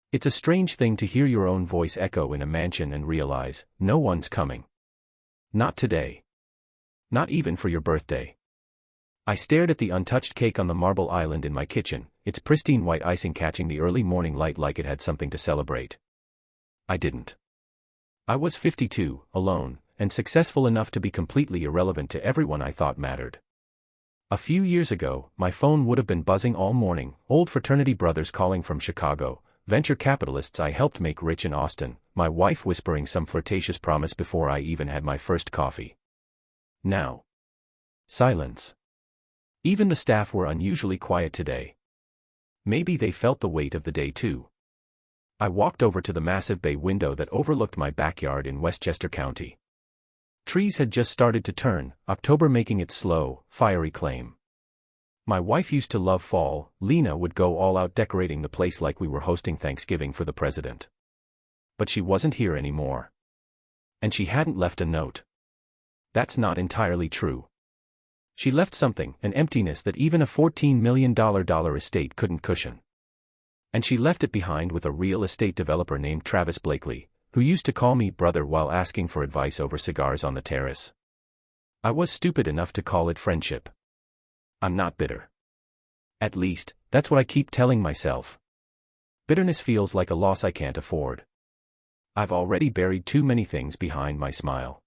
It's a strange thing to hear your own voice echo in a mansion and realize, no one's coming. Not today. Not even for your birthday. I stared at the untouched cake on the marble island in my kitchen, its pristine white icing catching the early morning light like it had something to celebrate. I didn't. I was 52, alone, and successful enough to be completely irrelevant to everyone I thought mattered. A few years ago, my phone would have been buzzing all morning, old fraternity brothers calling from Chicago, venture capitalists I helped make rich in Austin, my wife whispering some flirtatious promise before I even had my first coffee. Now. Silence. Even the staff were unusually quiet today. Maybe they felt the weight of the day too. I walked over to the massive bay window that overlooked my backyard in Westchester County. Trees had just started to turn, October making its slow, fiery claim. My wife used to love fall. Lena would go all out decorating the place like we were hosting Thanksgiving for the president. But she wasn't here anymore. And she hadn't left a note. That's not entirely true. She left something, an emptiness that even a $14 million estate couldn't cushion. And she left it behind with a real estate developer named Travis Blakely, who used to call me brother while asking for advice over cigars on the terrace. I was stupid enough to call it friendship. I'm not bitter. At least, that's what I keep telling myself. Bitterness feels like a loss I can't afford. I've already buried too many things behind my smile.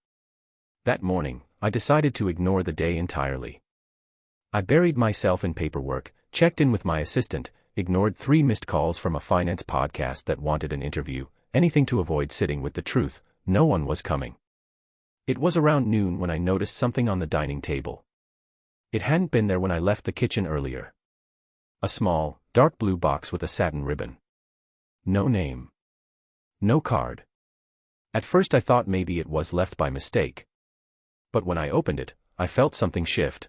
That morning, I decided to ignore the day entirely. I buried myself in paperwork, checked in with my assistant, ignored 3 missed calls from a finance podcast that wanted an interview, anything to avoid sitting with the truth. No one was coming. It was around noon when I noticed something on the dining table. It hadn't been there when I left the kitchen earlier. A small, dark blue box with a satin ribbon. No name. No card. At first I thought maybe it was left by mistake. But when I opened it, I felt something shift.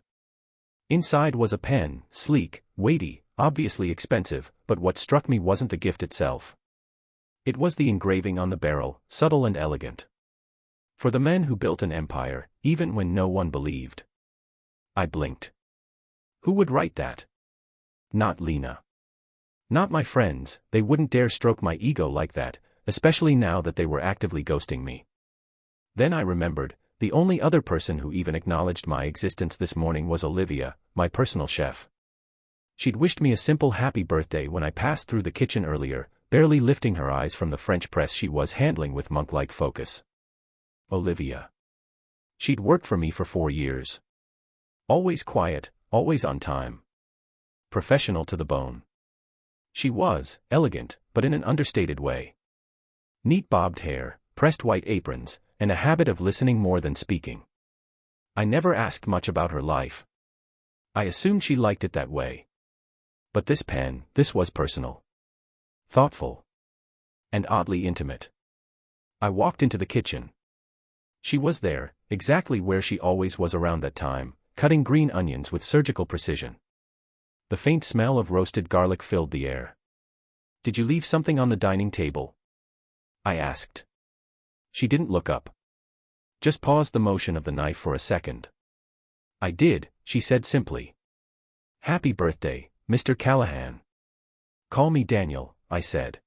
Inside was a pen, sleek, weighty, obviously expensive, but what struck me wasn't the gift itself. It was the engraving on the barrel, subtle and elegant. For the men who built an empire, even when no one believed. I blinked. Who would write that? Not Lena. Not my friends, they wouldn't dare stroke my ego like that, especially now that they were actively ghosting me. Then I remembered, the only other person who even acknowledged my existence this morning was Olivia, my personal chef. She'd wished me a simple happy birthday when I passed through the kitchen earlier, barely lifting her eyes from the French press she was handling with monk-like focus. Olivia. She'd worked for me for 4 years. Always quiet, always on time. Professional to the bone. She was elegant, but in an understated way. Neat bobbed hair, pressed white aprons, and a habit of listening more than speaking. I never asked much about her life. I assumed she liked it that way. But this pen, this was personal. Thoughtful. And oddly intimate. I walked into the kitchen. She was there, exactly where she always was around that time, cutting green onions with surgical precision. The faint smell of roasted garlic filled the air. "Did you leave something on the dining table?" I asked. She didn't look up. Just paused the motion of the knife for a second. "I did," she said simply. "Happy birthday, Mr. Callahan." "Call me Daniel," I said.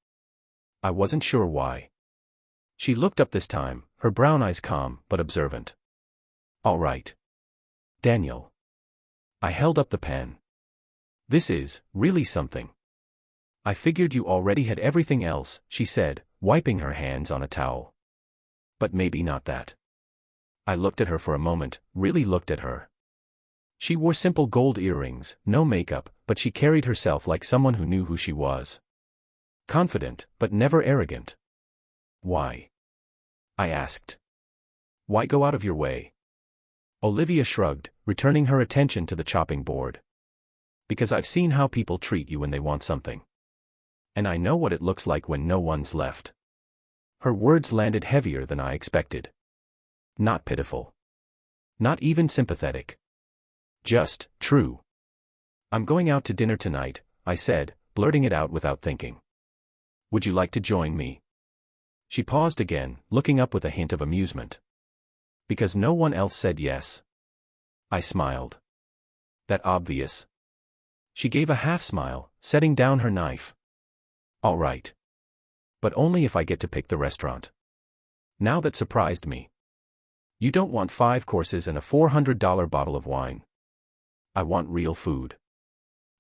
I wasn't sure why. She looked up this time, her brown eyes calm but observant. "All right. Daniel." I held up the pen. "This is really something." "I figured you already had everything else," she said, wiping her hands on a towel. "But maybe not that." I looked at her for a moment, really looked at her. She wore simple gold earrings, no makeup, but she carried herself like someone who knew who she was. Confident, but never arrogant. "Why?" I asked. "Why go out of your way?" Olivia shrugged, returning her attention to the chopping board. "Because I've seen how people treat you when they want something. And I know what it looks like when no one's left." Her words landed heavier than I expected. Not pitiful. Not even sympathetic. Just true. "I'm going out to dinner tonight," I said, blurting it out without thinking. "Would you like to join me?" She paused again, looking up with a hint of amusement. "Because no one else said yes." I smiled. "That obvious?" She gave a half smile, setting down her knife. "All right. But only if I get to pick the restaurant. Now that surprised me. You don't want 5 courses and a $400 bottle of wine. I want real food.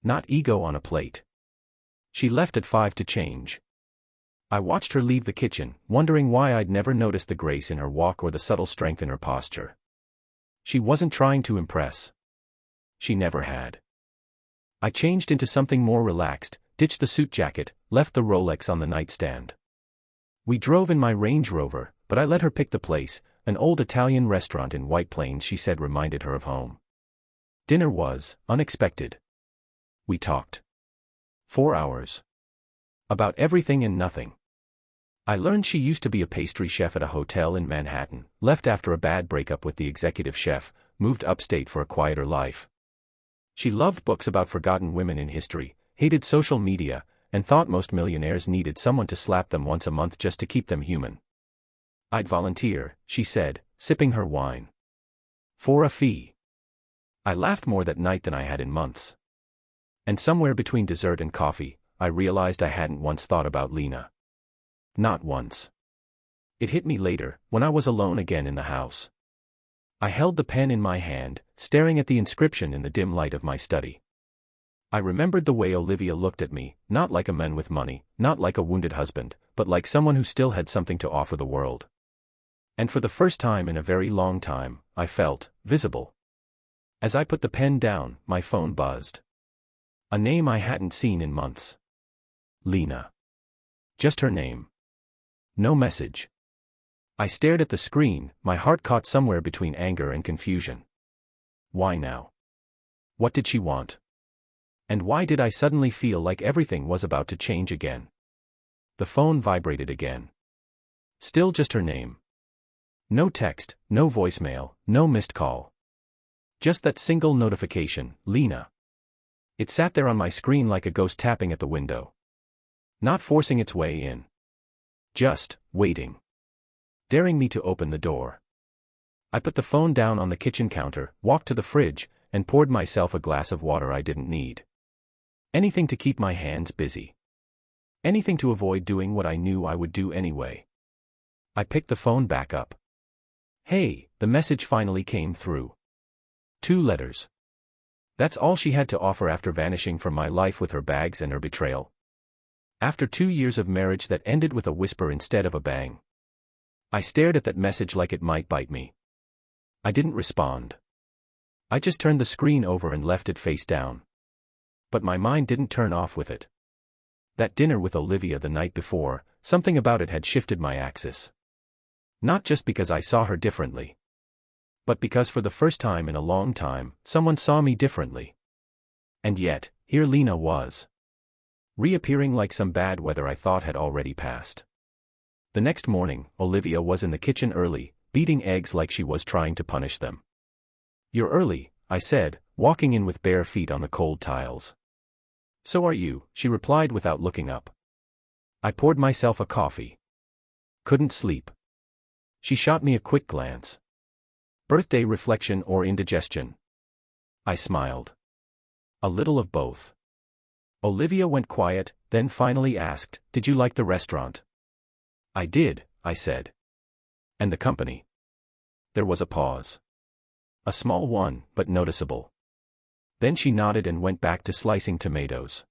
Not ego on a plate. She left at 5 to change. I watched her leave the kitchen, wondering why I'd never noticed the grace in her walk or the subtle strength in her posture. She wasn't trying to impress. She never had. I changed into something more relaxed, ditched the suit jacket, left the Rolex on the nightstand. We drove in my Range Rover, but I let her pick the place, an old Italian restaurant in White Plains she said reminded her of home. Dinner was unexpected. We talked. 4 hours. About everything and nothing. I learned she used to be a pastry chef at a hotel in Manhattan, left after a bad breakup with the executive chef, moved upstate for a quieter life. She loved books about forgotten women in history, hated social media, and thought most millionaires needed someone to slap them once a month just to keep them human. I'd volunteer, she said, sipping her wine. For a fee. I laughed more that night than I had in months. And somewhere between dessert and coffee, I realized I hadn't once thought about Lena. Not once. It hit me later, when I was alone again in the house. I held the pen in my hand, staring at the inscription in the dim light of my study. I remembered the way Olivia looked at me, not like a man with money, not like a wounded husband, but like someone who still had something to offer the world. And for the first time in a very long time, I felt visible. As I put the pen down, my phone buzzed. A name I hadn't seen in months. Lena. Just her name. No message. I stared at the screen, my heart caught somewhere between anger and confusion. Why now? What did she want? And why did I suddenly feel like everything was about to change again? The phone vibrated again. Still just her name. No text, no voicemail, no missed call. Just that single notification, Lena. It sat there on my screen like a ghost tapping at the window. Not forcing its way in. Just waiting. Daring me to open the door. I put the phone down on the kitchen counter, walked to the fridge, and poured myself a glass of water I didn't need. Anything to keep my hands busy. Anything to avoid doing what I knew I would do anyway. I picked the phone back up. Hey, the message finally came through. 2 letters. That's all she had to offer after vanishing from my life with her bags and her betrayal. After 2 years of marriage that ended with a whisper instead of a bang. I stared at that message like it might bite me. I didn't respond. I just turned the screen over and left it face down. But my mind didn't turn off with it. That dinner with Olivia the night before, something about it had shifted my axis. Not just because I saw her differently. But because for the first time in a long time, someone saw me differently. And yet, here Lena was. Reappearing like some bad weather I thought had already passed. The next morning, Olivia was in the kitchen early, beating eggs like she was trying to punish them. You're early, I said, walking in with bare feet on the cold tiles. So are you, she replied without looking up. I poured myself a coffee. Couldn't sleep. She shot me a quick glance. Birthday reflection or indigestion? I smiled. A little of both. Olivia went quiet, then finally asked, "Did you like the restaurant?" "I did," I said. "And the company?" There was a pause. A small one, but noticeable. Then she nodded and went back to slicing tomatoes.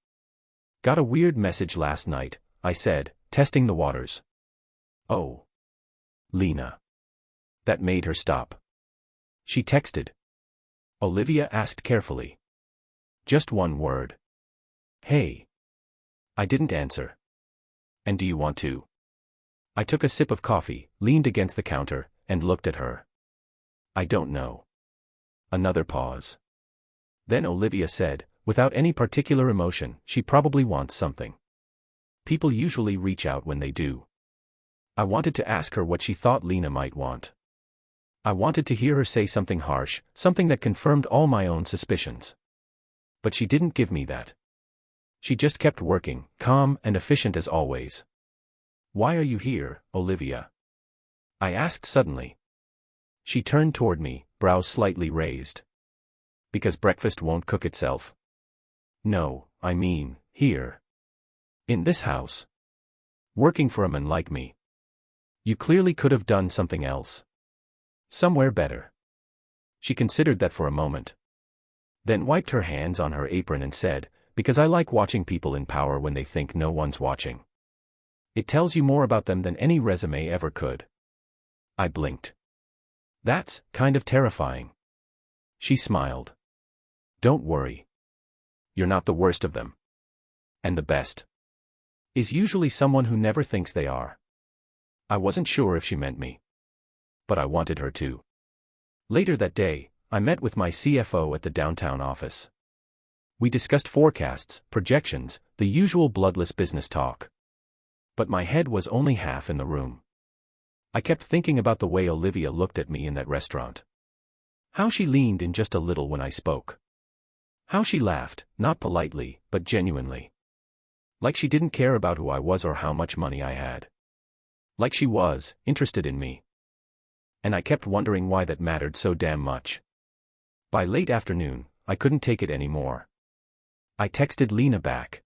"Got a weird message last night," I said, testing the waters. "Oh. Lena." That made her stop. She texted. Olivia asked carefully. "Just one word." "Hey." I didn't answer. "And do you want to?" I took a sip of coffee, leaned against the counter, and looked at her. "I don't know." Another pause. Then Olivia said, without any particular emotion, "She probably wants something. People usually reach out when they do." I wanted to ask her what she thought Lena might want. I wanted to hear her say something harsh, something that confirmed all my own suspicions. But she didn't give me that. She just kept working, calm and efficient as always. "Why are you here, Olivia?" I asked suddenly. She turned toward me, brows slightly raised. "Because breakfast won't cook itself." "No, I mean, here. In this house." Working for a man like me. You clearly could have done something else. Somewhere better. She considered that for a moment. Then wiped her hands on her apron and said, because I like watching people in power when they think no one's watching. It tells you more about them than any resume ever could. I blinked. That's kind of terrifying. She smiled. Don't worry. You're not the worst of them. And the best is usually someone who never thinks they are. I wasn't sure if she meant me. But I wanted her to. Later that day, I met with my CFO at the downtown office. We discussed forecasts, projections, the usual bloodless business talk. But my head was only half in the room. I kept thinking about the way Olivia looked at me in that restaurant. How she leaned in just a little when I spoke. How she laughed, not politely, but genuinely. Like she didn't care about who I was or how much money I had. Like she was interested in me. And I kept wondering why that mattered so damn much. By late afternoon, I couldn't take it anymore. I texted Lena back.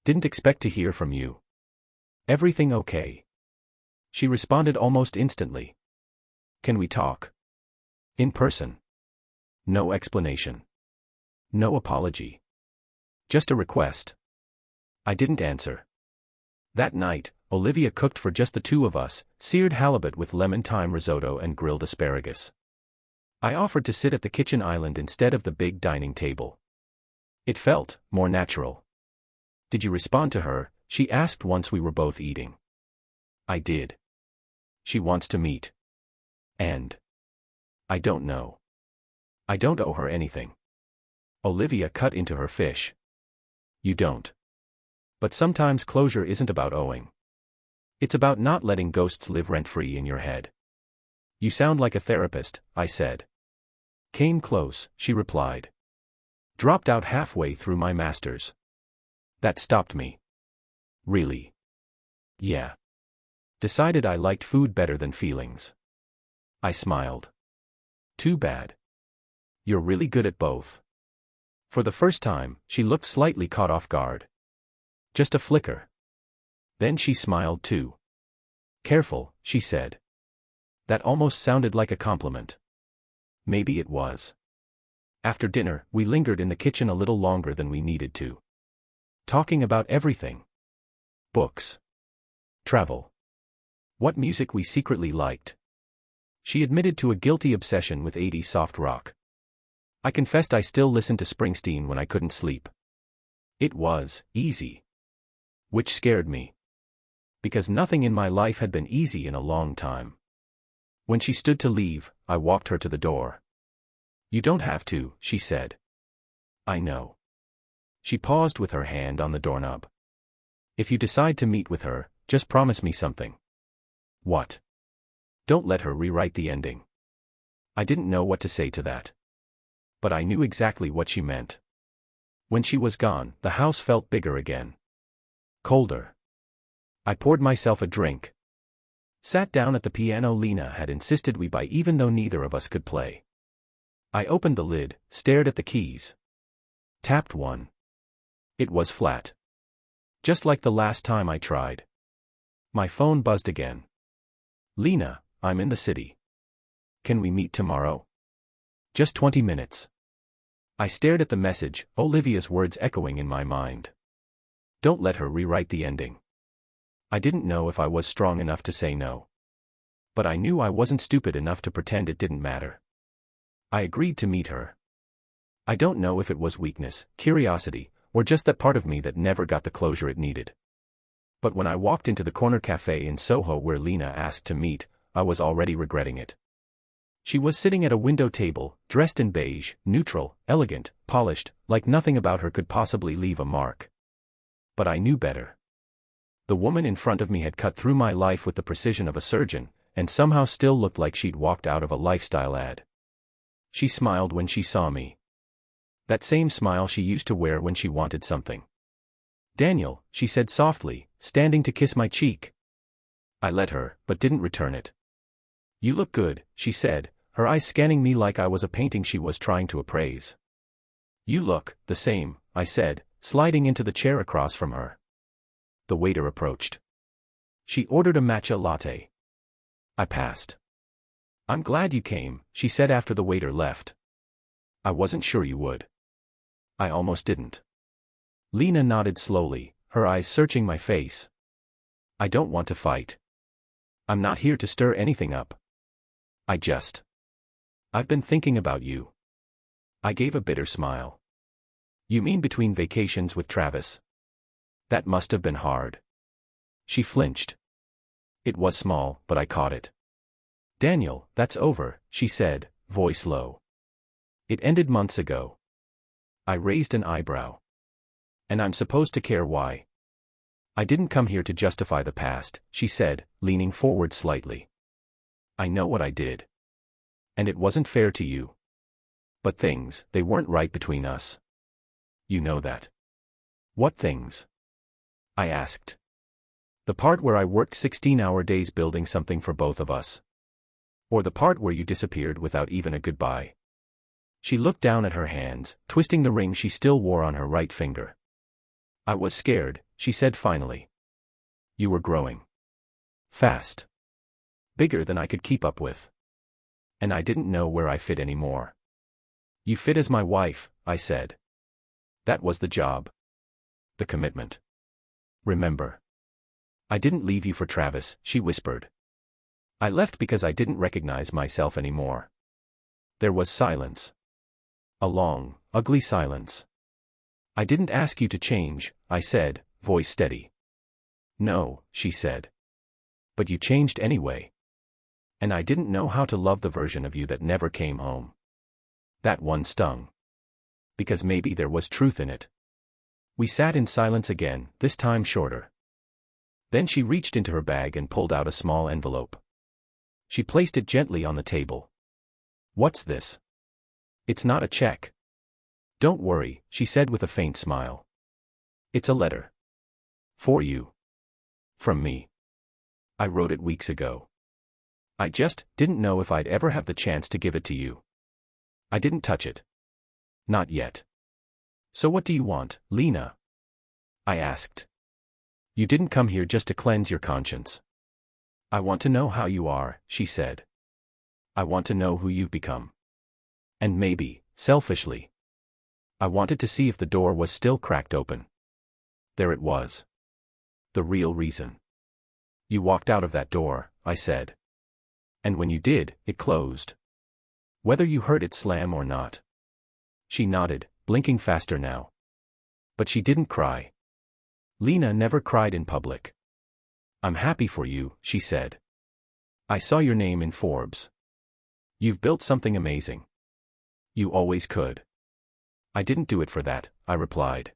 Didn't expect to hear from you. Everything okay? She responded almost instantly. Can we talk? In person. No explanation. No apology. Just a request. I didn't answer. That night, Olivia cooked for just the two of us, seared halibut with lemon thyme risotto and grilled asparagus. I offered to sit at the kitchen island instead of the big dining table. It felt more natural. Did you respond to her? She asked once we were both eating. I did. She wants to meet. And I don't know. I don't owe her anything. Olivia cut into her fish. You don't. But sometimes closure isn't about owing. It's about not letting ghosts live rent-free in your head. You sound like a therapist, I said. Came close, she replied. Dropped out halfway through my master's. That stopped me. Really? Yeah. Decided I liked food better than feelings. I smiled. Too bad. You're really good at both. For the first time, she looked slightly caught off guard. Just a flicker. Then she smiled too. Careful, she said. That almost sounded like a compliment. Maybe it was. After dinner, we lingered in the kitchen a little longer than we needed to. Talking about everything. Books. Travel. What music we secretly liked. She admitted to a guilty obsession with 80s soft rock. I confessed I still listened to Springsteen when I couldn't sleep. It was easy. Which scared me. Because nothing in my life had been easy in a long time. When she stood to leave, I walked her to the door. You don't have to, she said. I know. She paused with her hand on the doorknob. If you decide to meet with her, just promise me something. What? Don't let her rewrite the ending. I didn't know what to say to that. But I knew exactly what she meant. When she was gone, the house felt bigger again. Colder. I poured myself a drink. Sat down at the piano Lena had insisted we buy even though neither of us could play. I opened the lid, stared at the keys. Tapped one. It was flat. Just like the last time I tried. My phone buzzed again. Lena, I'm in the city. Can we meet tomorrow? Just 20 minutes. I stared at the message, Olivia's words echoing in my mind. Don't let her rewrite the ending. I didn't know if I was strong enough to say no. But I knew I wasn't stupid enough to pretend it didn't matter. I agreed to meet her. I don't know if it was weakness, curiosity, or just that part of me that never got the closure it needed. But when I walked into the corner cafe in Soho where Lena asked to meet, I was already regretting it. She was sitting at a window table, dressed in beige, neutral, elegant, polished, like nothing about her could possibly leave a mark. But I knew better. The woman in front of me had cut through my life with the precision of a surgeon, and somehow still looked like she'd walked out of a lifestyle ad. She smiled when she saw me. That same smile she used to wear when she wanted something. Daniel, she said softly, standing to kiss my cheek. I let her, but didn't return it. You look good, she said, her eyes scanning me like I was a painting she was trying to appraise. You look the same, I said, sliding into the chair across from her. The waiter approached. She ordered a matcha latte. I passed. I'm glad you came, she said after the waiter left. I wasn't sure you would. I almost didn't. Lena nodded slowly, her eyes searching my face. I don't want to fight. I'm not here to stir anything up. I've been thinking about you. I gave a bitter smile. You mean between vacations with Travis? That must have been hard. She flinched. It was small, but I caught it. Daniel, that's over, she said, voice low. It ended months ago. I raised an eyebrow. And I'm supposed to care why? I didn't come here to justify the past, she said, leaning forward slightly. I know what I did. And it wasn't fair to you. But things, they weren't right between us. You know that. What things? I asked. The part where I worked 16-hour days building something for both of us. Or the part where you disappeared without even a goodbye. She looked down at her hands, twisting the ring she still wore on her right finger. I was scared, she said finally. You were growing. Fast. Bigger than I could keep up with. And I didn't know where I fit anymore. You fit as my wife, I said. That was the job. The commitment. Remember. I didn't leave you for Travis, she whispered. I left because I didn't recognize myself anymore. There was silence. A long, ugly silence. I didn't ask you to change, I said, voice steady. No, she said. But you changed anyway. And I didn't know how to love the version of you that never came home. That one stung. Because maybe there was truth in it. We sat in silence again, this time shorter. Then she reached into her bag and pulled out a small envelope. She placed it gently on the table. What's this? It's not a check. Don't worry, she said with a faint smile. It's a letter. For you. From me. I wrote it weeks ago. I just didn't know if I'd ever have the chance to give it to you. I didn't touch it. Not yet. So what do you want, Lena? I asked. You didn't come here just to cleanse your conscience. I want to know how you are, she said. I want to know who you've become. And maybe, selfishly, I wanted to see if the door was still cracked open. There it was. The real reason. You walked out of that door, I said. And when you did, it closed. Whether you heard it slam or not. She nodded, blinking faster now. But she didn't cry. Lena never cried in public. I'm happy for you, she said. I saw your name in Forbes. You've built something amazing. You always could. I didn't do it for that, I replied.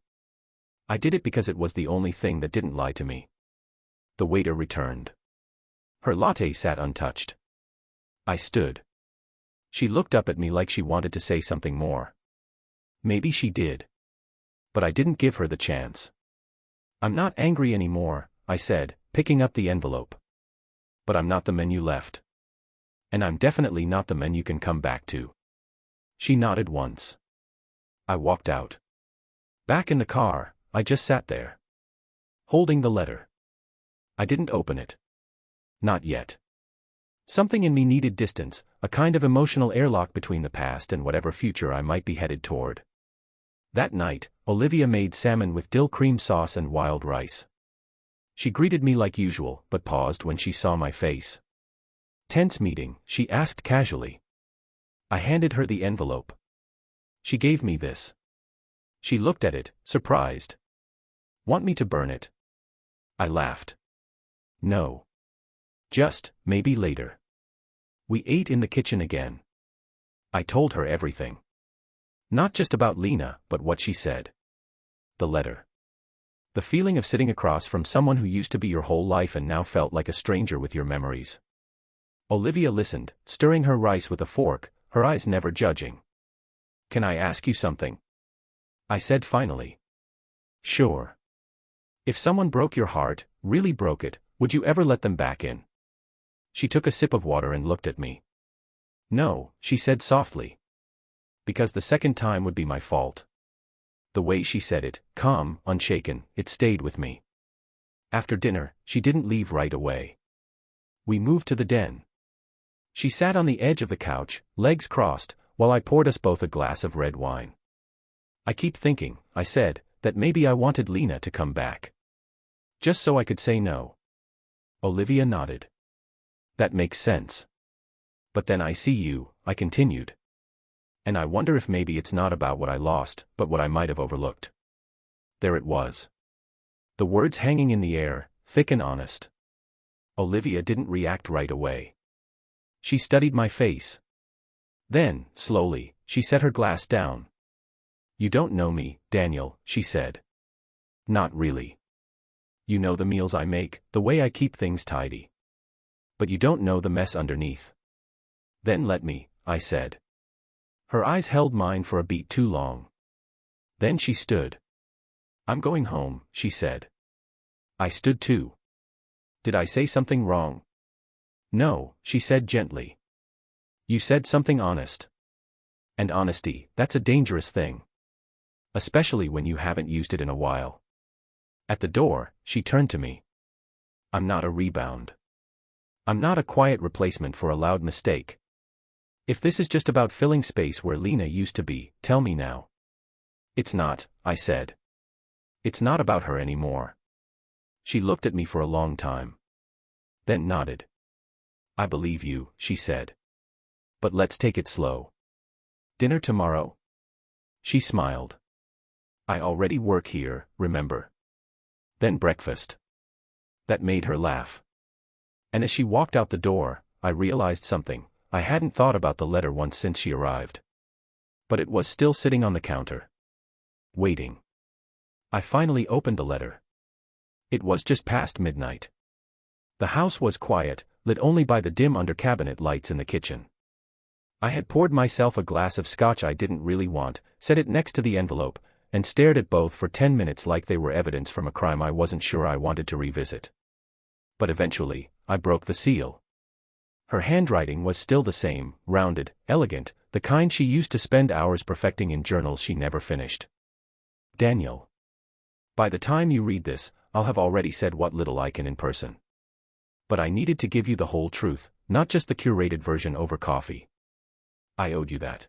I did it because it was the only thing that didn't lie to me. The waiter returned. Her latte sat untouched. I stood. She looked up at me like she wanted to say something more. Maybe she did. But I didn't give her the chance. I'm not angry anymore, I said, picking up the envelope. But I'm not the man you left. And I'm definitely not the man you can come back to. She nodded once. I walked out. Back in the car, I just sat there. Holding the letter. I didn't open it. Not yet. Something in me needed distance, a kind of emotional airlock between the past and whatever future I might be headed toward. That night, Olivia made salmon with dill cream sauce and wild rice. She greeted me like usual, but paused when she saw my face. Tense meeting, she asked casually. I handed her the envelope. She gave me this. She looked at it, surprised. Want me to burn it? I laughed. No. Just, maybe later. We ate in the kitchen again. I told her everything. Not just about Lena, but what she said. The letter. The feeling of sitting across from someone who used to be your whole life and now felt like a stranger with your memories. Olivia listened, stirring her rice with a fork, her eyes never judging. Can I ask you something? I said finally. Sure. If someone broke your heart, really broke it, would you ever let them back in? She took a sip of water and looked at me. No, she said softly. Because the second time would be my fault. The way she said it, calm, unshaken, it stayed with me. After dinner, she didn't leave right away. We moved to the den. She sat on the edge of the couch, legs crossed, while I poured us both a glass of red wine. I keep thinking, I said, that maybe I wanted Lena to come back. Just so I could say no. Olivia nodded. That makes sense. But then I see you, I continued. And I wonder if maybe it's not about what I lost, but what I might have overlooked. There it was. The words hanging in the air, thick and honest. Olivia didn't react right away. She studied my face. Then, slowly, she set her glass down. You don't know me, Daniel, she said. Not really. You know the meals I make, the way I keep things tidy. But you don't know the mess underneath. Then let me, I said. Her eyes held mine for a beat too long. Then she stood. I'm going home, she said. I stood too. Did I say something wrong? No, she said gently. You said something honest. And honesty, that's a dangerous thing. Especially when you haven't used it in a while. At the door, she turned to me. I'm not a rebound. I'm not a quiet replacement for a loud mistake. If this is just about filling space where Lena used to be, tell me now. It's not, I said. It's not about her anymore. She looked at me for a long time. Then nodded. I believe you, she said. But let's take it slow. Dinner tomorrow? She smiled. I already work here, remember? Then breakfast. That made her laugh. And as she walked out the door, I realized something. I hadn't thought about the letter once since she arrived. But it was still sitting on the counter. Waiting. I finally opened the letter. It was just past midnight. The house was quiet, lit only by the dim under-cabinet lights in the kitchen. I had poured myself a glass of scotch I didn't really want, set it next to the envelope, and stared at both for 10 minutes like they were evidence from a crime I wasn't sure I wanted to revisit. But eventually, I broke the seal. Her handwriting was still the same, rounded, elegant, the kind she used to spend hours perfecting in journals she never finished. Daniel. By the time you read this, I'll have already said what little I can in person. But I needed to give you the whole truth, not just the curated version over coffee. I owed you that.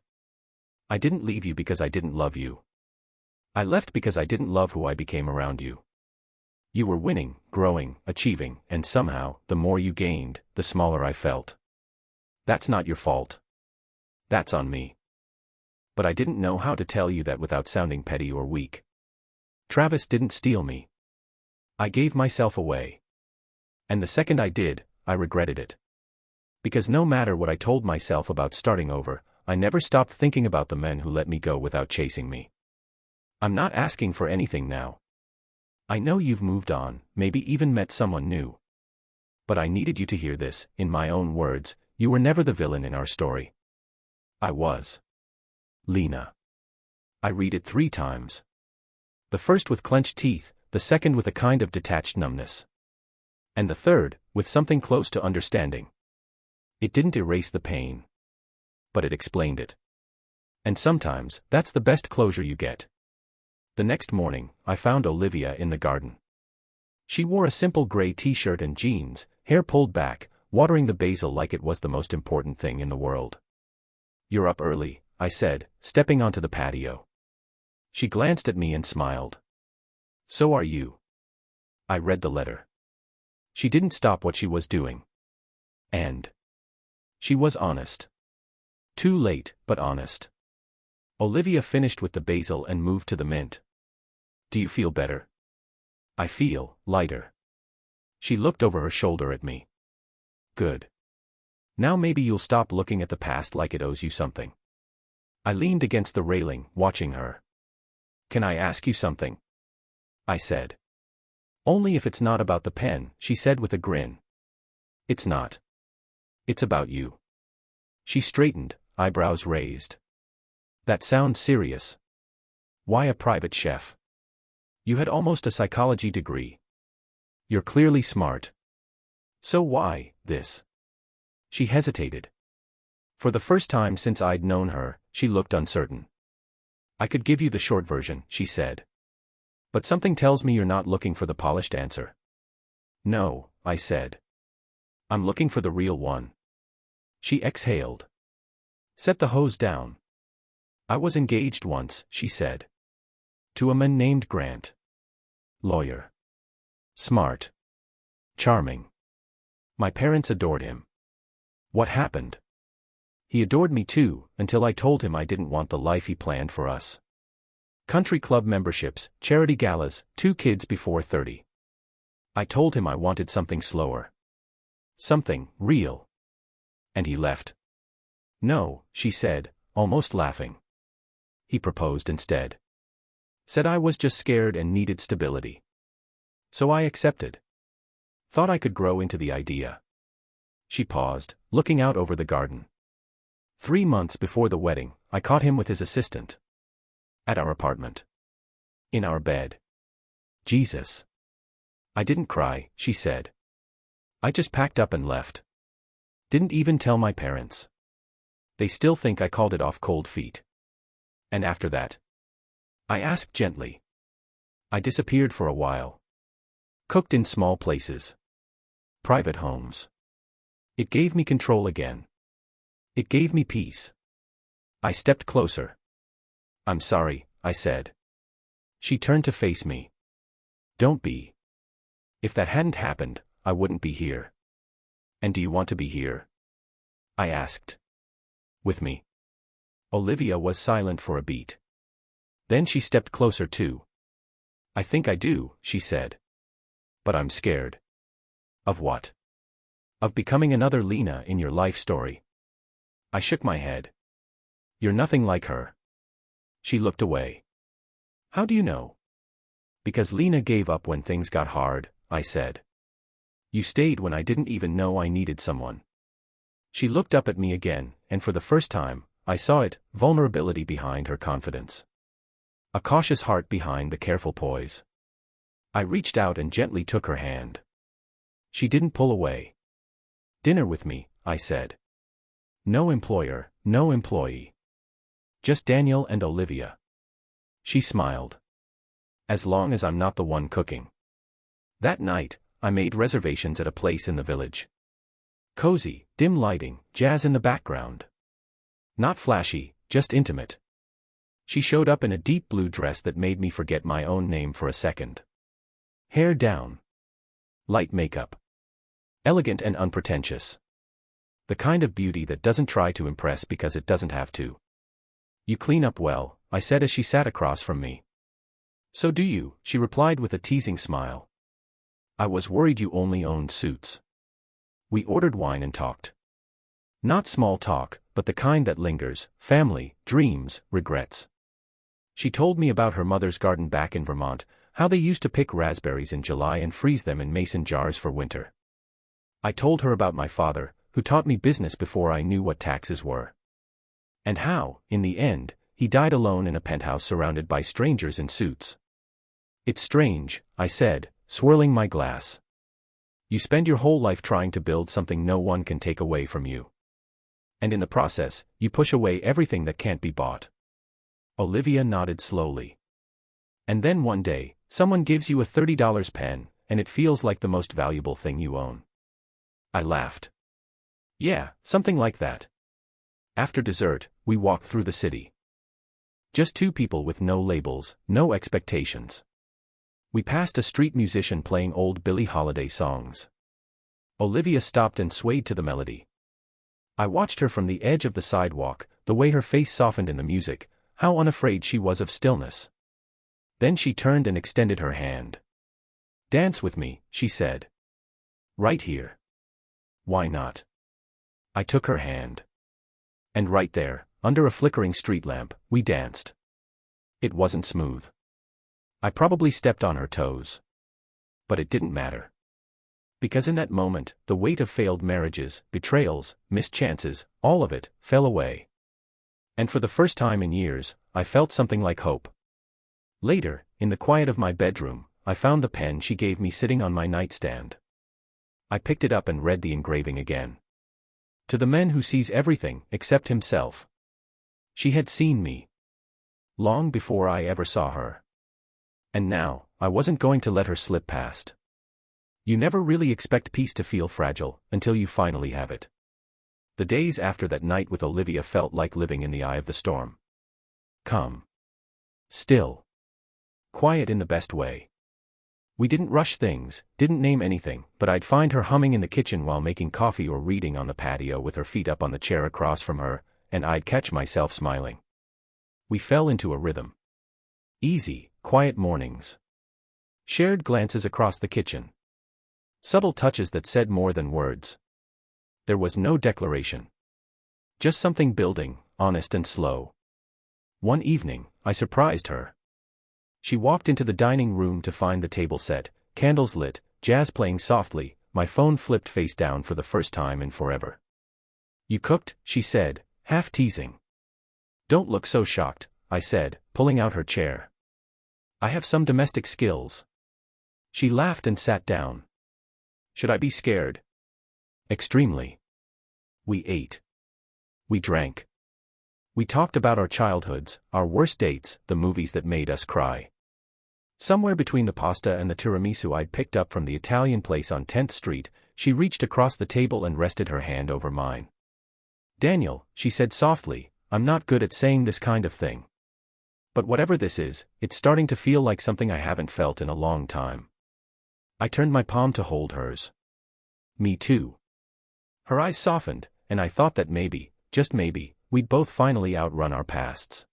I didn't leave you because I didn't love you. I left because I didn't love who I became around you. You were winning, growing, achieving, and somehow, the more you gained, the smaller I felt. That's not your fault. That's on me. But I didn't know how to tell you that without sounding petty or weak. Travis didn't steal me. I gave myself away. And the second I did, I regretted it. Because no matter what I told myself about starting over, I never stopped thinking about the men who let me go without chasing me. I'm not asking for anything now. I know you've moved on, maybe even met someone new. But I needed you to hear this, in my own words, you were never the villain in our story. I was. Lena. I read it 3 times. The first with clenched teeth, the second with a kind of detached numbness. And the third, with something close to understanding. It didn't erase the pain. But it explained it. And sometimes, that's the best closure you get. The next morning, I found Olivia in the garden. She wore a simple gray t-shirt and jeans, hair pulled back, watering the basil like it was the most important thing in the world. You're up early, I said, stepping onto the patio. She glanced at me and smiled. So are you. I read the letter. She didn't stop what she was doing. And she was honest. Too late, but honest. Olivia finished with the basil and moved to the mint. Do you feel better? I feel lighter. She looked over her shoulder at me. Good. Now maybe you'll stop looking at the past like it owes you something. I leaned against the railing, watching her. Can I ask you something? I said. Only if it's not about the pen, she said with a grin. It's not. It's about you. She straightened, eyebrows raised. That sounds serious. Why a private chef? You had almost a psychology degree. You're clearly smart. So why, this? She hesitated. For the first time since I'd known her, she looked uncertain. I could give you the short version, she said. But something tells me you're not looking for the polished answer. No, I said. I'm looking for the real one. She exhaled. Set the hose down. I was engaged once, she said. To a man named Grant. Lawyer. Smart. Charming. My parents adored him. What happened? He adored me too, until I told him I didn't want the life he planned for us. Country club memberships, charity galas, 2 kids before 30. I told him I wanted something slower. Something real. And he left. No, she said, almost laughing. He proposed instead. Said I was just scared and needed stability. So I accepted. Thought I could grow into the idea. She paused, looking out over the garden. 3 months before the wedding, I caught him with his assistant. At our apartment. In our bed. Jesus. I didn't cry, she said. I just packed up and left. Didn't even tell my parents. They still think I called it off cold feet. And after that? I asked gently. I disappeared for a while. Cooked in small places. Private homes. It gave me control again. It gave me peace. I stepped closer. I'm sorry, I said. She turned to face me. Don't be. If that hadn't happened, I wouldn't be here. And do you want to be here? I asked. With me? Olivia was silent for a beat. Then she stepped closer too. I think I do, she said. But I'm scared. Of what? Of becoming another Lena in your life story. I shook my head. You're nothing like her. She looked away. How do you know? Because Lena gave up when things got hard, I said. You stayed when I didn't even know I needed someone. She looked up at me again, and for the first time, I saw it, vulnerability behind her confidence. A cautious heart behind the careful poise. I reached out and gently took her hand. She didn't pull away. Dinner with me, I said. No employer, no employee. Just Daniel and Olivia. She smiled. As long as I'm not the one cooking. That night, I made reservations at a place in the village. Cozy, dim lighting, jazz in the background. Not flashy, just intimate. She showed up in a deep blue dress that made me forget my own name for a second. Hair down. Light makeup. Elegant and unpretentious. The kind of beauty that doesn't try to impress because it doesn't have to. You clean up well, I said as she sat across from me. So do you, she replied with a teasing smile. I was worried you only owned suits. We ordered wine and talked. Not small talk, but the kind that lingers, family, dreams, regrets. She told me about her mother's garden back in Vermont, how they used to pick raspberries in July and freeze them in mason jars for winter. I told her about my father, who taught me business before I knew what taxes were. And how, in the end, he died alone in a penthouse surrounded by strangers in suits. It's strange, I said, swirling my glass. You spend your whole life trying to build something no one can take away from you. And in the process, you push away everything that can't be bought. Olivia nodded slowly. And then one day, someone gives you a $30 pen, and it feels like the most valuable thing you own. I laughed. Yeah, something like that. After dessert, we walked through the city. Just 2 people with no labels, no expectations. We passed a street musician playing old Billie Holiday songs. Olivia stopped and swayed to the melody. I watched her from the edge of the sidewalk, the way her face softened in the music, how unafraid she was of stillness. Then she turned and extended her hand. Dance with me, she said. Right here. Why not? I took her hand. And right there, under a flickering street lamp, we danced. It wasn't smooth. I probably stepped on her toes. But it didn't matter. Because in that moment, the weight of failed marriages, betrayals, missed chances, all of it, fell away. And for the first time in years, I felt something like hope. Later, in the quiet of my bedroom, I found the pen she gave me sitting on my nightstand. I picked it up and read the engraving again. To the man who sees everything except himself. She had seen me. Long before I ever saw her. And now, I wasn't going to let her slip past. You never really expect peace to feel fragile until you finally have it. The days after that night with Olivia felt like living in the eye of the storm. Calm. Still. Quiet in the best way. We didn't rush things, didn't name anything, but I'd find her humming in the kitchen while making coffee or reading on the patio with her feet up on the chair across from her, and I'd catch myself smiling. We fell into a rhythm. Easy, quiet mornings. Shared glances across the kitchen. Subtle touches that said more than words. There was no declaration. Just something building, honest and slow. One evening, I surprised her. She walked into the dining room to find the table set, candles lit, jazz playing softly, my phone flipped face down for the first time in forever. "You cooked," she said, half teasing. "Don't look so shocked," I said, pulling out her chair. "I have some domestic skills." She laughed and sat down. "Should I be scared?" "Extremely." We ate. We drank. We talked about our childhoods, our worst dates, the movies that made us cry. Somewhere between the pasta and the tiramisu I'd picked up from the Italian place on 10th Street, she reached across the table and rested her hand over mine. "Daniel," she said softly, "I'm not good at saying this kind of thing. But whatever this is, it's starting to feel like something I haven't felt in a long time." I turned my palm to hold hers. "Me too." Her eyes softened, and I thought that maybe, just maybe, we'd both finally outrun our pasts.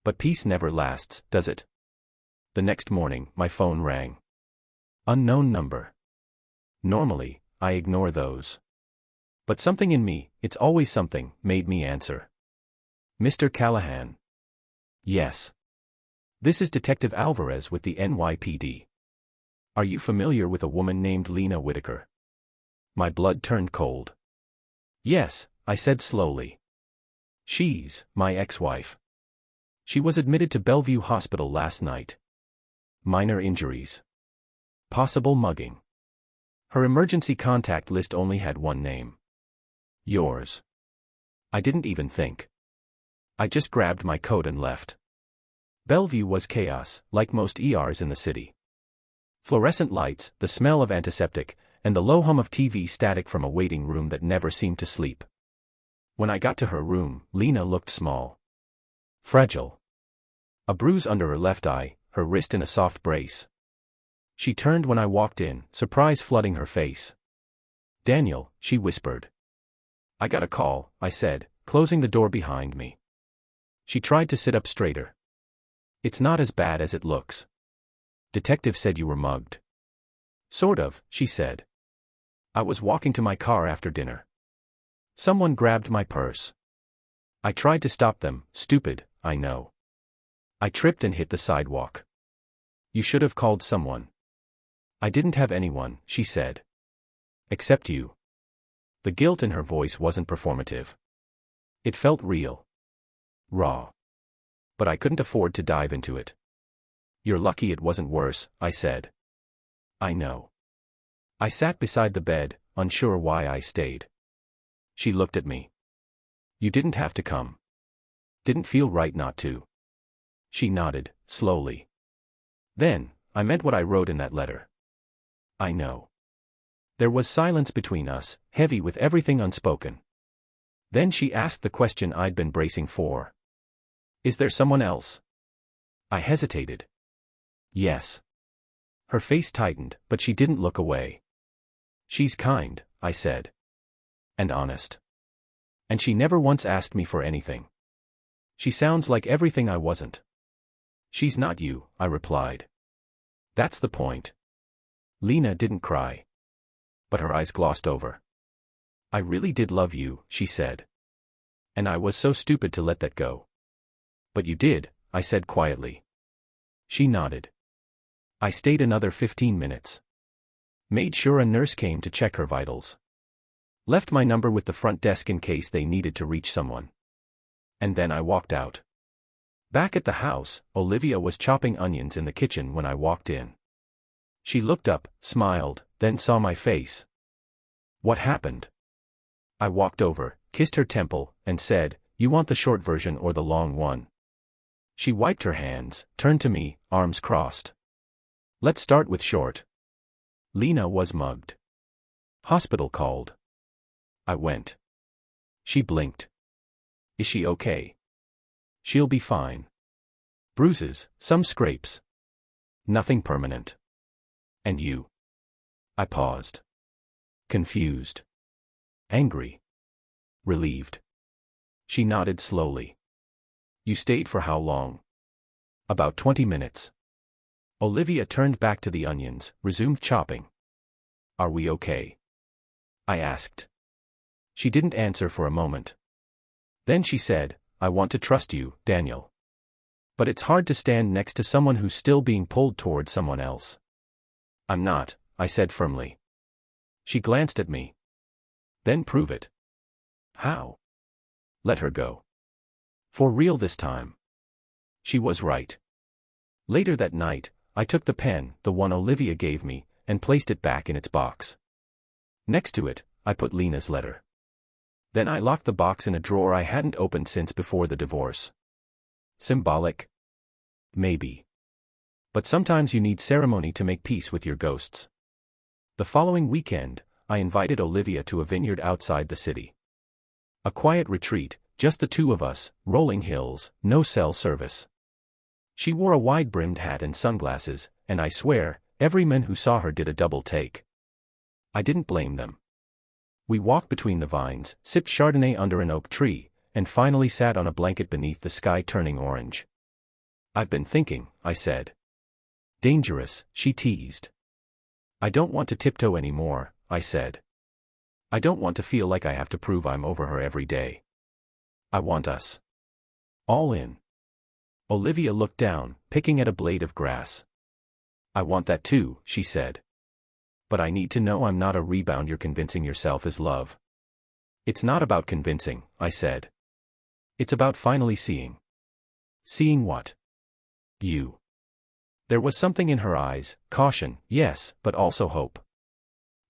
But peace never lasts, does it? The next morning, my phone rang. Unknown number. Normally, I ignore those. But something in me, it's always something, made me answer. "Mr. Callahan." "Yes. This is Detective Alvarez with the NYPD. Are you familiar with a woman named Lena Whitaker?" My blood turned cold. "Yes," I said slowly. "She's my ex-wife. She was admitted to Bellevue Hospital last night. Minor injuries. Possible mugging. Her emergency contact list only had one name. Yours." I didn't even think. I just grabbed my coat and left. Bellevue was chaos, like most ERs in the city. Fluorescent lights, the smell of antiseptic, and the low hum of TV static from a waiting room that never seemed to sleep. When I got to her room, Lena looked small. Fragile. A bruise under her left eye, her wrist in a soft brace. She turned when I walked in, surprise flooding her face. "Daniel," she whispered. "I got a call," I said, closing the door behind me. She tried to sit up straighter. "It's not as bad as it looks. Detective said you were mugged." "Sort of," she said. "I was walking to my car after dinner. Someone grabbed my purse. I tried to stop them, stupid, I know. I tripped and hit the sidewalk. You should have called someone." "I didn't have anyone," she said. "Except you." The guilt in her voice wasn't performative. It felt real. Raw. But I couldn't afford to dive into it. "You're lucky it wasn't worse," I said. "I know." I sat beside the bed, unsure why I stayed. She looked at me. "You didn't have to come. Didn't feel right not to." She nodded, slowly. "Then, I meant what I wrote in that letter." "I know." There was silence between us, heavy with everything unspoken. Then she asked the question I'd been bracing for. "Is there someone else?" I hesitated. "Yes." Her face tightened, but she didn't look away. "She's kind," I said. "And honest. And she never once asked me for anything. She sounds like everything I wasn't." "She's not you," I replied. "That's the point." Lena didn't cry. But her eyes glossed over. "I really did love you," she said. "And I was so stupid to let that go." "But you did," I said quietly. She nodded. I stayed another 15 minutes. Made sure a nurse came to check her vitals. Left my number with the front desk in case they needed to reach someone. And then I walked out. Back at the house, Olivia was chopping onions in the kitchen when I walked in. She looked up, smiled, then saw my face. "What happened?" I walked over, kissed her temple, and said, "You want the short version or the long one?" She wiped her hands, turned to me, arms crossed. "Let's start with short." Lena was mugged. Hospital called. I went. She blinked. Is she okay? She'll be fine. Bruises, some scrapes. Nothing permanent. And you? I paused. Confused. Angry. Relieved. She nodded slowly. You stayed for how long? About 20 minutes. Olivia turned back to the onions, resumed chopping. Are we okay? I asked. She didn't answer for a moment. Then she said, I want to trust you, Daniel. But it's hard to stand next to someone who's still being pulled toward someone else. I'm not, I said firmly. She glanced at me. Then prove it. How? Let her go. For real this time. She was right. Later that night, I took the pen, the one Olivia gave me, and placed it back in its box. Next to it, I put Lena's letter. Then I locked the box in a drawer I hadn't opened since before the divorce. Symbolic? Maybe. But sometimes you need ceremony to make peace with your ghosts. The following weekend, I invited Olivia to a vineyard outside the city. A quiet retreat, just the two of us, rolling hills, no cell service. She wore a wide-brimmed hat and sunglasses, and I swear, every man who saw her did a double take. I didn't blame them. We walked between the vines, sipped Chardonnay under an oak tree, and finally sat on a blanket beneath the sky turning orange. I've been thinking, I said. Dangerous, she teased. I don't want to tiptoe anymore, I said. I don't want to feel like I have to prove I'm over her every day. I want us. All in. Olivia looked down, picking at a blade of grass. I want that too, she said. But I need to know I'm not a rebound you're convincing yourself is love. It's not about convincing, I said. It's about finally seeing. Seeing what? You. There was something in her eyes, caution, yes, but also hope.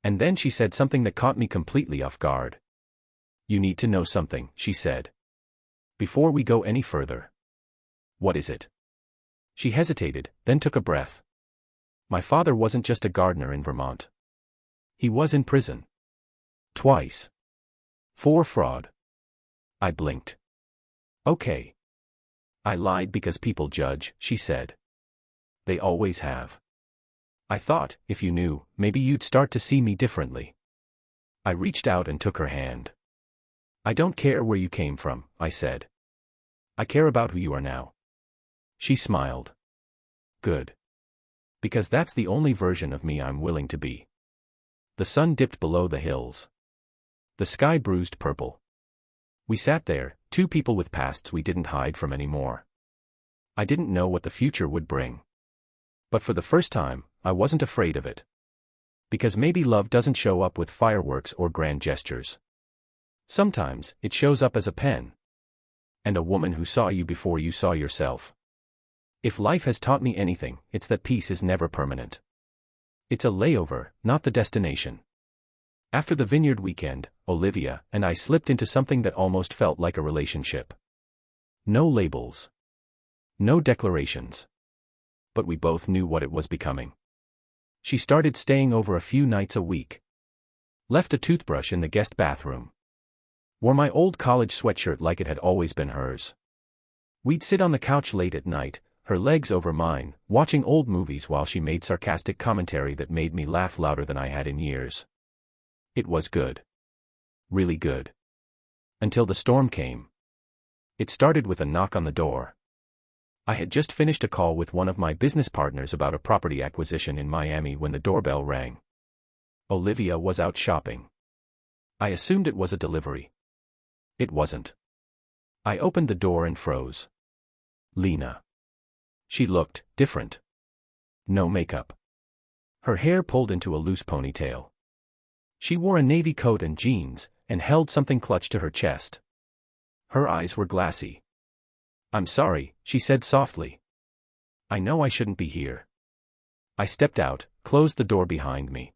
And then she said something that caught me completely off guard. You need to know something, she said. Before we go any further. What is it? She hesitated, then took a breath. My father wasn't just a gardener in Vermont. He was in prison. Twice. For fraud. I blinked. Okay. I lied because people judge, she said. They always have. I thought, if you knew, maybe you'd start to see me differently. I reached out and took her hand. I don't care where you came from, I said. I care about who you are now. She smiled. Good. Because that's the only version of me I'm willing to be. The sun dipped below the hills. The sky bruised purple. We sat there, two people with pasts we didn't hide from anymore. I didn't know what the future would bring. But for the first time, I wasn't afraid of it. Because maybe love doesn't show up with fireworks or grand gestures. Sometimes, it shows up as a pen. And a woman who saw you before you saw yourself. If life has taught me anything, it's that peace is never permanent. It's a layover, not the destination. After the vineyard weekend, Olivia and I slipped into something that almost felt like a relationship. No labels. No declarations. But we both knew what it was becoming. She started staying over a few nights a week. Left a toothbrush in the guest bathroom. Wore my old college sweatshirt like it had always been hers. We'd sit on the couch late at night, her legs over mine, watching old movies while she made sarcastic commentary that made me laugh louder than I had in years. It was good. Really good. Until the storm came. It started with a knock on the door. I had just finished a call with one of my business partners about a property acquisition in Miami when the doorbell rang. Olivia was out shopping. I assumed it was a delivery. It wasn't. I opened the door and froze. Lena. She looked different. No makeup. Her hair pulled into a loose ponytail. She wore a navy coat and jeans, and held something clutched to her chest. Her eyes were glassy. I'm sorry, she said softly. I know I shouldn't be here. I stepped out, closed the door behind me.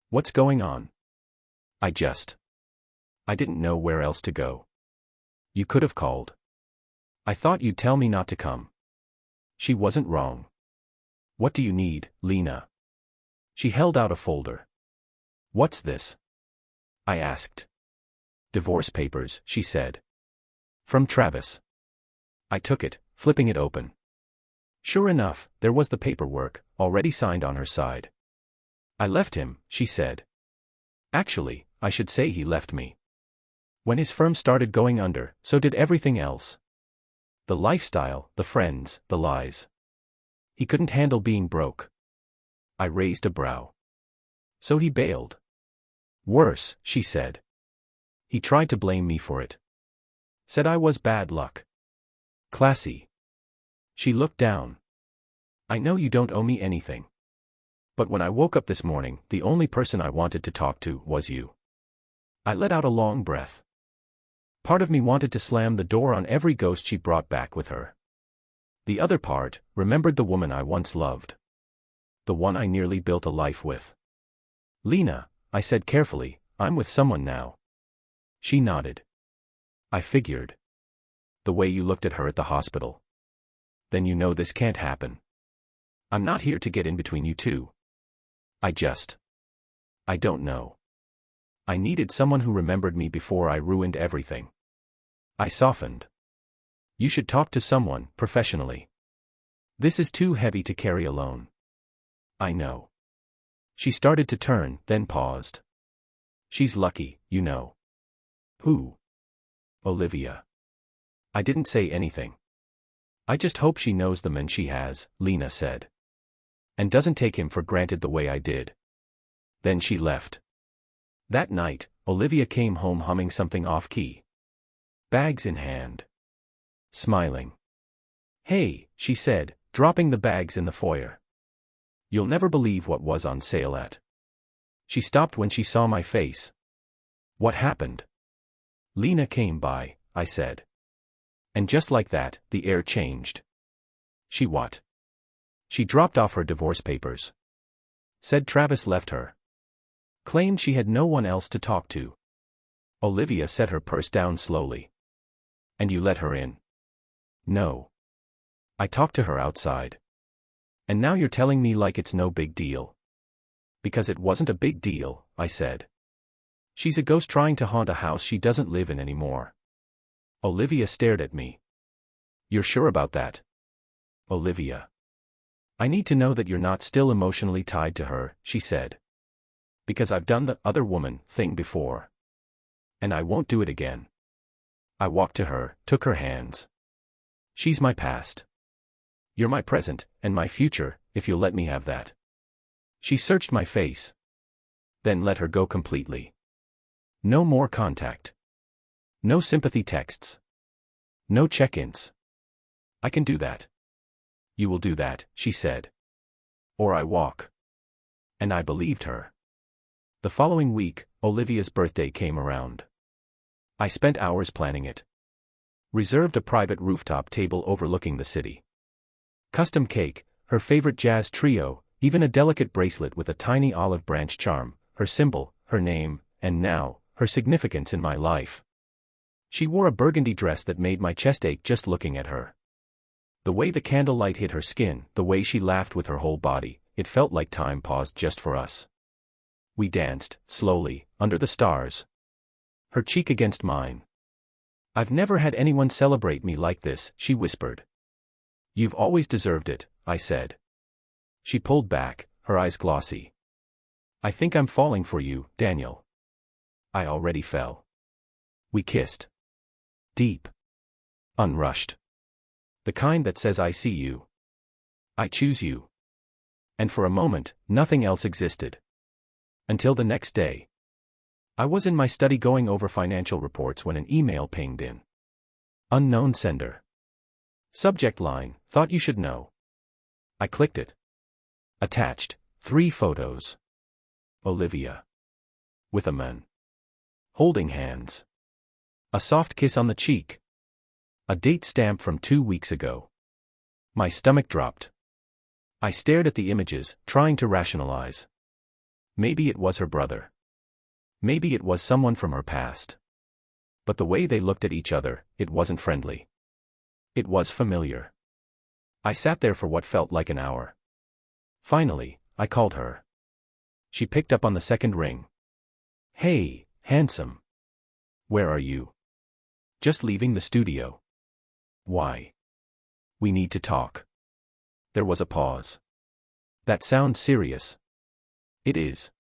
What's going on? I didn't know where else to go. You could have called. I thought you'd tell me not to come. She wasn't wrong. What do you need, Lena? She held out a folder. "What's this?" I asked. "Divorce papers," she said. "From Travis." I took it, flipping it open. Sure enough, there was the paperwork, already signed on her side. "I left him," she said. "Actually, I should say he left me. When his firm started going under, so did everything else. The lifestyle, the friends, the lies. He couldn't handle being broke." I raised a brow. "So he bailed?" "Worse," she said. "He tried to blame me for it. Said I was bad luck." "Classy." She looked down. "I know you don't owe me anything. But when I woke up this morning, the only person I wanted to talk to was you." I let out a long breath. Part of me wanted to slam the door on every ghost she brought back with her. The other part remembered the woman I once loved. The one I nearly built a life with. "Lena," I said carefully, "I'm with someone now." She nodded. "I figured. The way you looked at her at the hospital. Then you know this can't happen. I'm not here to get in between you two. I don't know. I needed someone who remembered me before I ruined everything." I softened. "You should talk to someone, professionally. This is too heavy to carry alone." "I know." She started to turn, then paused. "She's lucky, you know." "Who?" "Olivia." I didn't say anything. "I just hope she knows the men she has," Lena said. "And doesn't take him for granted the way I did." Then she left. That night, Olivia came home humming something off-key. Bags in hand. Smiling. "Hey," she said, dropping the bags in the foyer. "You'll never believe what was on sale at." She stopped when she saw my face. "What happened?" "Lena came by," I said. And just like that, the air changed. "She what?" "She dropped off her divorce papers. Said Travis left her. Claimed she had no one else to talk to." Olivia set her purse down slowly. "And you let her in?" "No. I talked to her outside." "And now you're telling me like it's no big deal." "Because it wasn't a big deal," I said. "She's a ghost trying to haunt a house she doesn't live in anymore." Olivia stared at me. "You're sure about that?" "Olivia. I need to know that you're not still emotionally tied to her," she said. "Because I've done the other woman thing before. And I won't do it again." I walked to her, took her hands. "She's my past. You're my present, and my future, if you'll let me have that." She searched my face. Then let her go completely. No more contact. No sympathy texts. No check-ins. "I can do that." "You will do that," she said. "Or I walk." And I believed her. The following week, Olivia's birthday came around. I spent hours planning it. Reserved a private rooftop table overlooking the city. Custom cake, her favorite jazz trio, even a delicate bracelet with a tiny olive branch charm, her symbol, her name, and now, her significance in my life. She wore a burgundy dress that made my chest ache just looking at her. The way the candlelight hit her skin, the way she laughed with her whole body, it felt like time paused just for us. We danced, slowly, under the stars. Her cheek against mine. "I've never had anyone celebrate me like this," she whispered. "You've always deserved it," I said. She pulled back, her eyes glossy. "I think I'm falling for you, Daniel." I already fell. We kissed. Deep. Unrushed. The kind that says I see you. I choose you. And for a moment, nothing else existed. Until the next day. I was in my study going over financial reports when an email pinged in. Unknown sender. Subject line, "Thought you should know." I clicked it. Attached, 3 photos. Olivia. With a man. Holding hands. A soft kiss on the cheek. A date stamp from 2 weeks ago. My stomach dropped. I stared at the images, trying to rationalize. Maybe it was her brother. Maybe it was someone from her past. But the way they looked at each other, it wasn't friendly. It was familiar. I sat there for what felt like an hour. Finally, I called her. She picked up on the second ring. Hey, handsome. Where are you? Just leaving the studio. Why? We need to talk. There was a pause. That sounds serious. It is.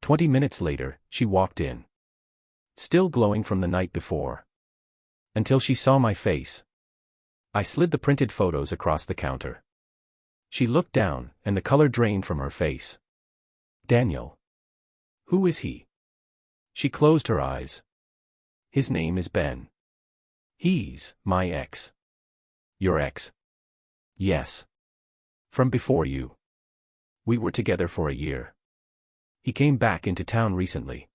20 minutes later, she walked in. Still glowing from the night before. Until she saw my face. I slid the printed photos across the counter. She looked down, and the color drained from her face. Daniel. Who is he? She closed her eyes. His name is Ben. He's my ex. Your ex? Yes. From before you. We were together for a year. He came back into town recently.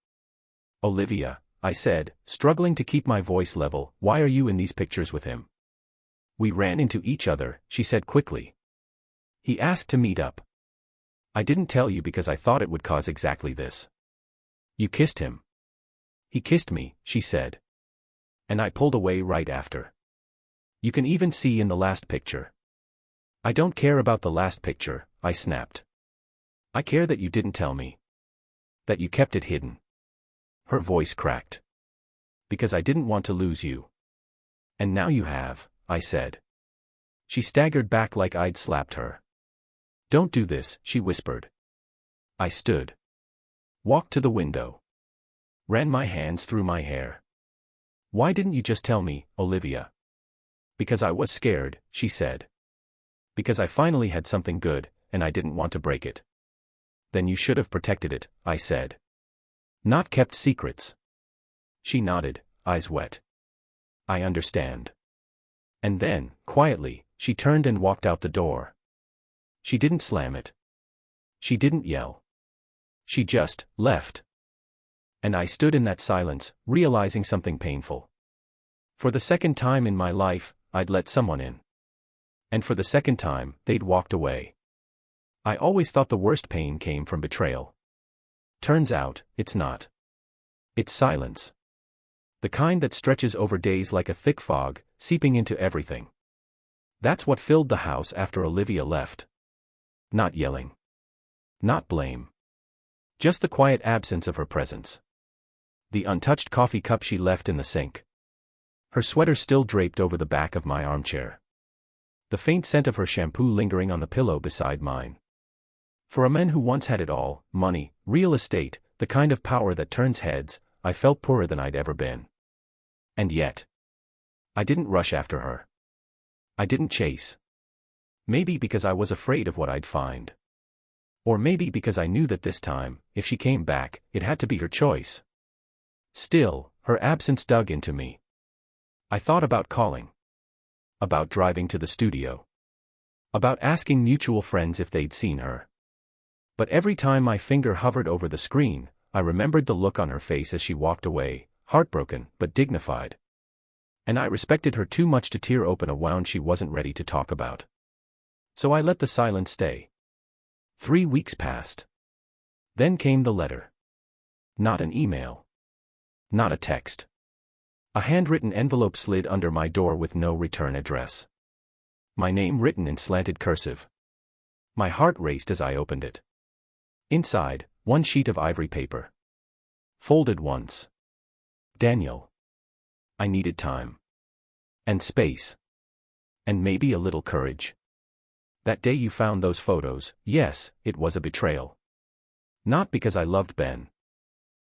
Olivia, I said, struggling to keep my voice level, why are you in these pictures with him? We ran into each other, she said quickly. He asked to meet up. I didn't tell you because I thought it would cause exactly this. You kissed him. He kissed me, she said. And I pulled away right after. You can even see in the last picture. I don't care about the last picture, I snapped. I care that you didn't tell me. That you kept it hidden. Her voice cracked. Because I didn't want to lose you. And now you have, I said. She staggered back like I'd slapped her. Don't do this, she whispered. I stood. Walked to the window. Ran my hands through my hair. Why didn't you just tell me, Olivia? Because I was scared, she said. Because I finally had something good, and I didn't want to break it. Then you should have protected it, I said. Not kept secrets. She nodded, eyes wet. I understand. And then, quietly, she turned and walked out the door. She didn't slam it. She didn't yell. She just left. And I stood in that silence, realizing something painful. For the second time in my life, I'd let someone in. And for the second time, they'd walked away. I always thought the worst pain came from betrayal. Turns out, it's not. It's silence. The kind that stretches over days like a thick fog, seeping into everything. That's what filled the house after Olivia left. Not yelling. Not blame. Just the quiet absence of her presence. The untouched coffee cup she left in the sink. Her sweater still draped over the back of my armchair. The faint scent of her shampoo lingering on the pillow beside mine. For a man who once had it all, money, real estate, the kind of power that turns heads, I felt poorer than I'd ever been. And yet, I didn't rush after her. I didn't chase. Maybe because I was afraid of what I'd find. Or maybe because I knew that this time, if she came back, it had to be her choice. Still, her absence dug into me. I thought about calling. About driving to the studio. About asking mutual friends if they'd seen her. But every time my finger hovered over the screen, I remembered the look on her face as she walked away, heartbroken but dignified. And I respected her too much to tear open a wound she wasn't ready to talk about. So I let the silence stay. 3 weeks passed. Then came the letter. Not an email. Not a text. A handwritten envelope slid under my door with no return address. My name written in slanted cursive. My heart raced as I opened it. Inside, one sheet of ivory paper. Folded once. Daniel. I needed time. And space. And maybe a little courage. That day you found those photos, yes, it was a betrayal. Not because I loved Ben.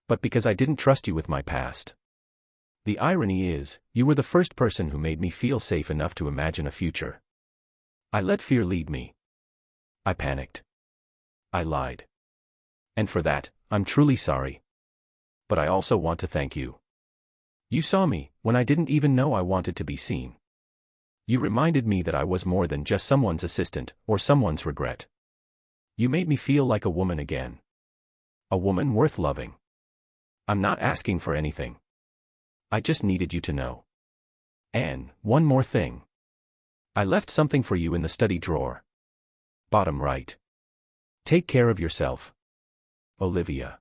But because I didn't trust you with my past. The irony is, you were the first person who made me feel safe enough to imagine a future. I let fear lead me. I panicked. I lied. And for that, I'm truly sorry. But I also want to thank you. You saw me, when I didn't even know I wanted to be seen. You reminded me that I was more than just someone's assistant, or someone's regret. You made me feel like a woman again. A woman worth loving. I'm not asking for anything. I just needed you to know. And, one more thing. I left something for you in the study drawer. Bottom right. Take care of yourself. Olivia.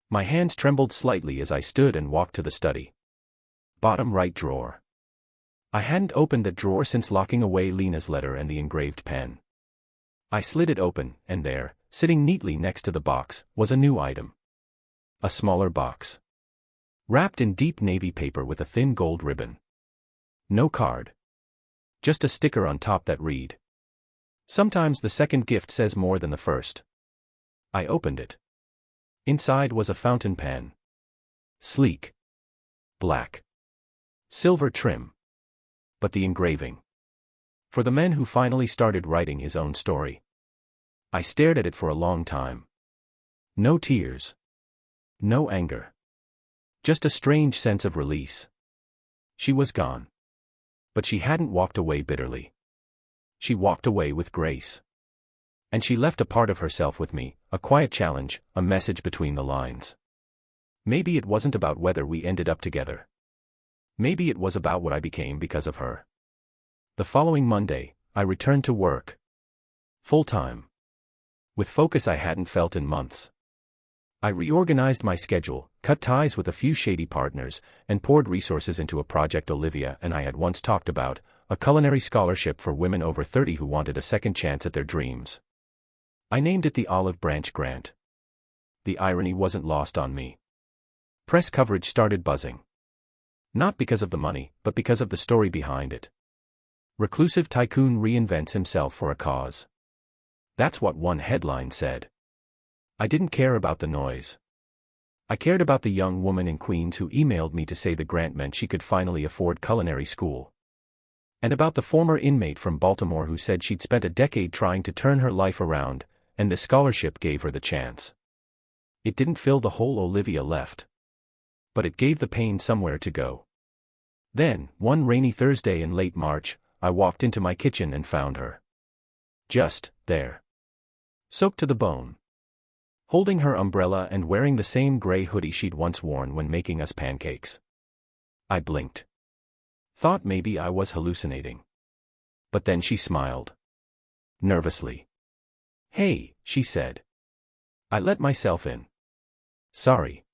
My hands trembled slightly as I stood and walked to the study. Bottom right drawer. I hadn't opened that drawer since locking away Lena's letter and the engraved pen. I slid it open, and there, sitting neatly next to the box, was a new item. A smaller box. Wrapped in deep navy paper with a thin gold ribbon. No card. Just a sticker on top that read, "Sometimes the second gift says more than the first." I opened it. Inside was a fountain pen. Sleek. Black. Silver trim. But the engraving. For the man who finally started writing his own story. I stared at it for a long time. No tears. No anger. Just a strange sense of release. She was gone. But she hadn't walked away bitterly. She walked away with grace. And she left a part of herself with me, a quiet challenge, a message between the lines. Maybe it wasn't about whether we ended up together. Maybe it was about what I became because of her. The following Monday, I returned to work. Full-time. With focus I hadn't felt in months. I reorganized my schedule, cut ties with a few shady partners, and poured resources into a project Olivia and I had once talked about, a culinary scholarship for women over 30 who wanted a second chance at their dreams. I named it the Olive Branch Grant. The irony wasn't lost on me. Press coverage started buzzing. Not because of the money, but because of the story behind it. Reclusive tycoon reinvents himself for a cause. That's what one headline said. I didn't care about the noise. I cared about the young woman in Queens who emailed me to say the grant meant she could finally afford culinary school. And about the former inmate from Baltimore who said she'd spent a decade trying to turn her life around, and the scholarship gave her the chance. It didn't fill the hole Olivia left. But it gave the pain somewhere to go. Then, one rainy Thursday in late March, I walked into my kitchen and found her. Just there. Soaked to the bone. Holding her umbrella and wearing the same gray hoodie she'd once worn when making us pancakes. I blinked. Thought maybe I was hallucinating. But then she smiled. Nervously. "Hey," she said. I let myself in. "Sorry."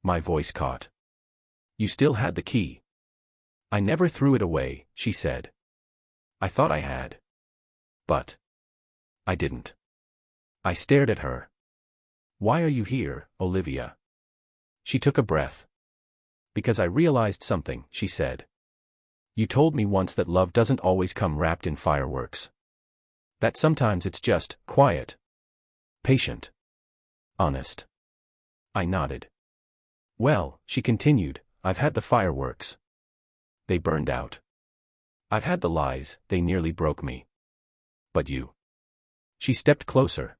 My voice caught. "You still had the key." "I never threw it away," she said. "I thought I had. But I didn't." I stared at her. "Why are you here, Olivia?" She took a breath. "Because I realized something," she said. "You told me once that love doesn't always come wrapped in fireworks. That sometimes it's just quiet. Patient. Honest." I nodded. "Well," she continued, "I've had the fireworks. They burned out. I've had the lies, they nearly broke me. But you." She stepped closer.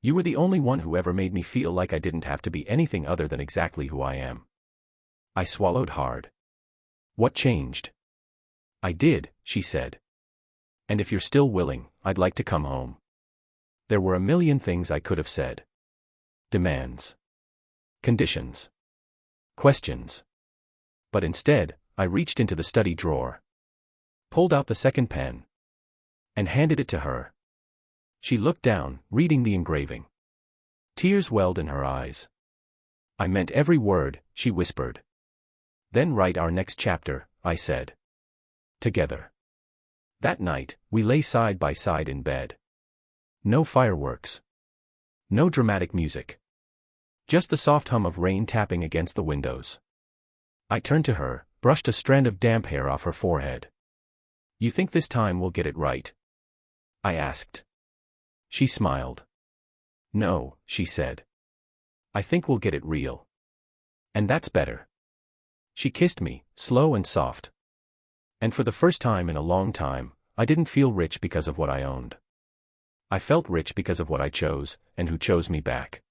"You were the only one who ever made me feel like I didn't have to be anything other than exactly who I am." I swallowed hard. "What changed?" "I did," she said. "And if you're still willing, I'd like to come home." There were a million things I could have said. Demands. Conditions. Questions. But instead, I reached into the study drawer. Pulled out the second pen. And handed it to her. She looked down, reading the engraving. Tears welled in her eyes. "I meant every word," she whispered. "Then write our next chapter," I said. Together. That night, we lay side by side in bed. No fireworks. No dramatic music. Just the soft hum of rain tapping against the windows. I turned to her, brushed a strand of damp hair off her forehead. "You think this time we'll get it right?" I asked. She smiled. "No," she said. "I think we'll get it real. And that's better." She kissed me, slow and soft. And for the first time in a long time, I didn't feel rich because of what I owned. I felt rich because of what I chose, and who chose me back.